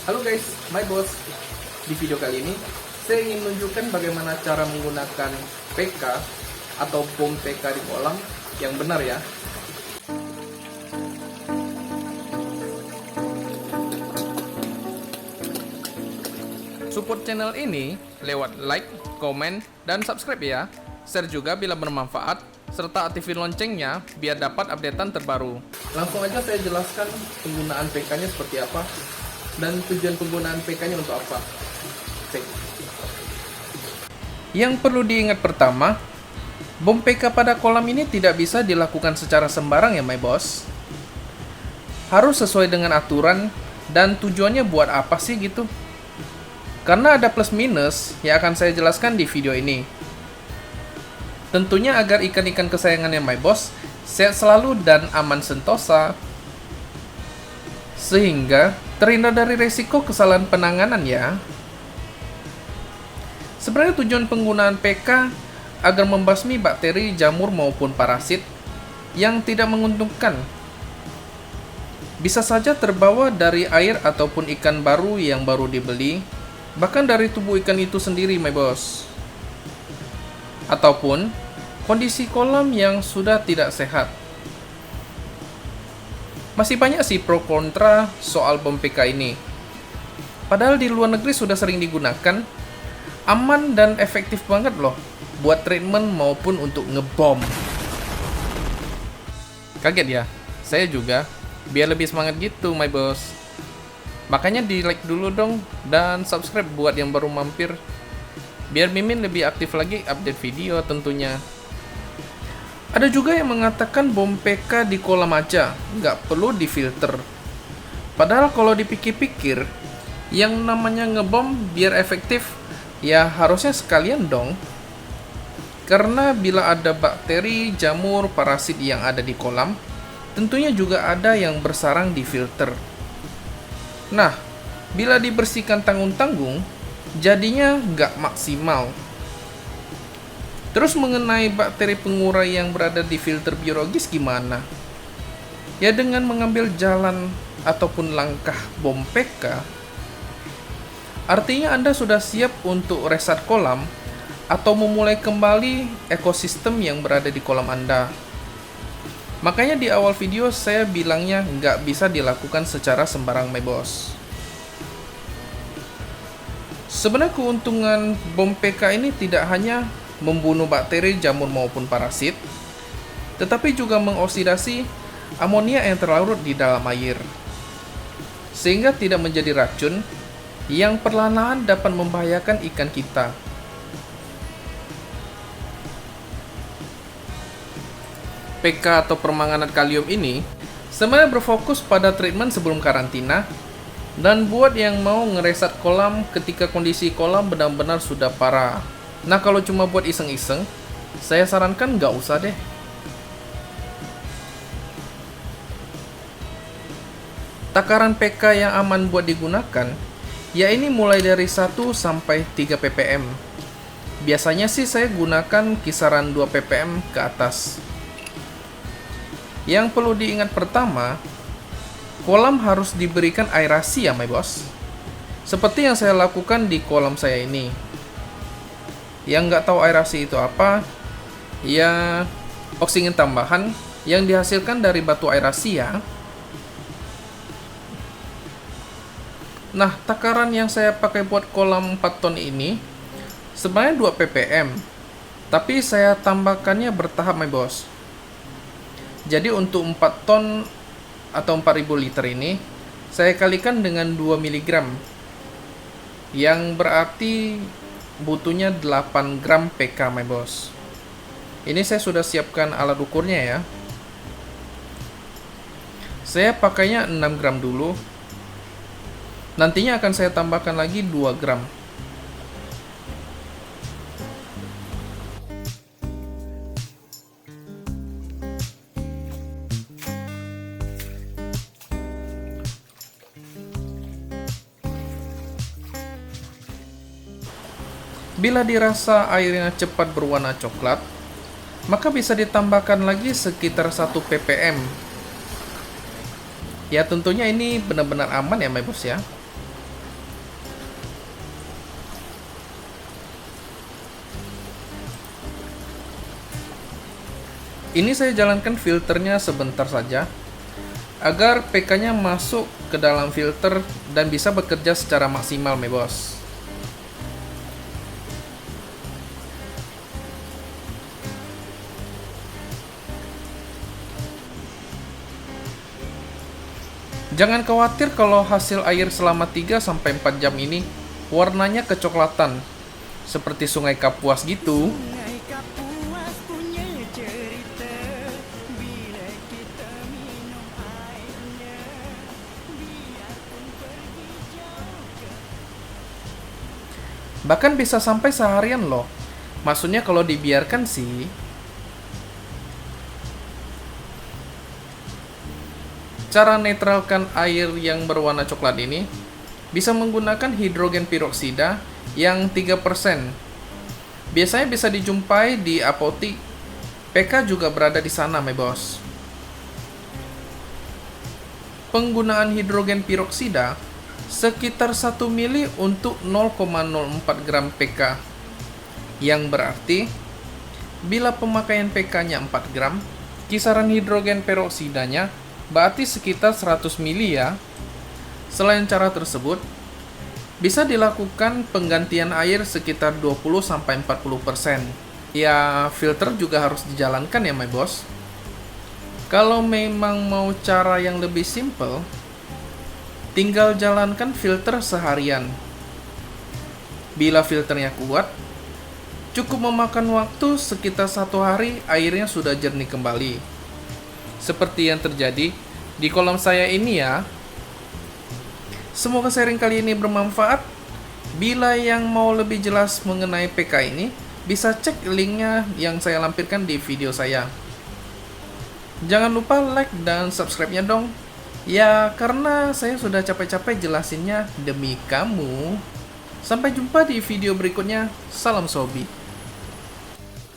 Halo guys, my boss. Di video kali ini, saya ingin menunjukkan bagaimana cara menggunakan PK atau bom PK di kolam yang benar ya. Support channel ini lewat like, komen, dan subscribe ya. Share juga bila bermanfaat, serta aktifin loncengnya biar dapat updatean terbaru. Langsung aja saya jelaskan penggunaan PK-nya seperti apa dan tujuan penggunaan PK-nya untuk apa. Oke. Yang perlu diingat pertama, bom PK pada kolam ini tidak bisa dilakukan secara sembarang ya my boss. Harus sesuai dengan aturan dan tujuannya buat apa sih gitu. Karena ada plus minus yang akan saya jelaskan di video ini. Tentunya agar ikan-ikan kesayangannya my boss sehat selalu dan aman sentosa, sehingga terhindar dari resiko kesalahan penanganan ya. Sebenarnya tujuan penggunaan PK agar membasmi bakteri, jamur maupun parasit yang tidak menguntungkan. Bisa saja terbawa dari air ataupun ikan baru yang baru dibeli, bahkan dari tubuh ikan itu sendiri my boss. Ataupun kondisi kolam yang sudah tidak sehat. Masih banyak sih pro kontra soal bom PK ini. Padahal di luar negeri sudah sering digunakan, aman dan efektif banget loh buat treatment maupun untuk ngebom. Kaget ya? Saya juga, biar lebih semangat gitu my boss. Makanya di like dulu dong dan subscribe buat yang baru mampir, biar Mimin lebih aktif lagi update video tentunya. Ada juga yang mengatakan bom PK di kolam aja, nggak perlu difilter. Padahal kalau dipikir-pikir, yang namanya ngebom biar efektif, ya harusnya sekalian dong. Karena bila ada bakteri, jamur, parasit yang ada di kolam, tentunya juga ada yang bersarang di filter. Nah, bila dibersihkan tanggung-tanggung, jadinya nggak maksimal. Terus mengenai bakteri pengurai yang berada di filter biologis gimana? Ya dengan mengambil jalan ataupun langkah bom PK, artinya Anda sudah siap untuk reset kolam atau memulai kembali ekosistem yang berada di kolam Anda. Makanya di awal video saya bilangnya nggak bisa dilakukan secara sembarang my boss. Sebenarnya keuntungan bom PK ini tidak hanya membunuh bakteri, jamur maupun parasit, tetapi juga mengoksidasi amonia yang terlarut di dalam air, sehingga tidak menjadi racun yang perlahan-lahan dapat membahayakan ikan kita. PK atau permanganat kalium ini sebenarnya berfokus pada treatment sebelum karantina dan buat yang mau ngereset kolam ketika kondisi kolam benar-benar sudah parah. Nah kalau cuma buat iseng-iseng, saya sarankan nggak usah deh. Takaran PK yang aman buat digunakan, ya ini mulai dari 1 sampai 3 ppm. Biasanya sih saya gunakan kisaran 2 ppm ke atas. Yang perlu diingat pertama, kolam harus diberikan aerasi ya my boss. Seperti yang saya lakukan di kolam saya ini. Yang nggak tahu aerasi itu apa, ya oksigen tambahan yang dihasilkan dari batu aerasi ya. Nah, takaran yang saya pakai buat kolam 4 ton ini sebenarnya 2 ppm, tapi saya tambahkannya bertahap my boss. Jadi untuk 4 ton atau 4000 liter ini saya kalikan dengan 2 mg, yang berarti butuhnya 8 gram PK my boss. Ini saya sudah siapkan alat ukurnya ya. Saya pakainya 6 gram dulu. Nantinya akan saya tambahkan lagi 2 gram. Bila dirasa airnya cepat berwarna coklat, maka bisa ditambahkan lagi sekitar 1 ppm. Ya tentunya ini benar-benar aman ya my bos ya. Ini saya jalankan filternya sebentar saja, agar PK-nya masuk ke dalam filter dan bisa bekerja secara maksimal, my bos. Jangan khawatir kalau hasil air selama 3-4 jam ini warnanya kecoklatan, seperti Sungai Kapuas gitu. Bahkan bisa sampai seharian loh. Maksudnya kalau dibiarkan sih. Cara netralkan air yang berwarna coklat ini bisa menggunakan hidrogen peroksida yang 3%. Biasanya bisa dijumpai di apotik. PK juga berada di sana, my bos. Penggunaan hidrogen peroksida sekitar 1 mili untuk 0,04 gram PK. Yang berarti, bila pemakaian PK-nya 4 gram, kisaran hidrogen peroksidanya berarti sekitar 100 mili ya. Selain cara tersebut, bisa dilakukan penggantian air sekitar 20-40%. Ya, filter juga harus dijalankan ya, my bos. Kalau memang mau cara yang lebih simple, tinggal jalankan filter seharian. Bila filternya kuat, cukup memakan waktu sekitar 1 hari airnya sudah jernih kembali. Seperti yang terjadi di kolam saya ini ya. Semoga sharing kali ini bermanfaat. Bila yang mau lebih jelas mengenai PK ini, bisa cek linknya yang saya lampirkan di video saya. Jangan lupa like dan subscribe-nya dong. Ya, karena saya sudah capek-capek jelasinnya demi kamu. Sampai jumpa di video berikutnya. Salam Sobi.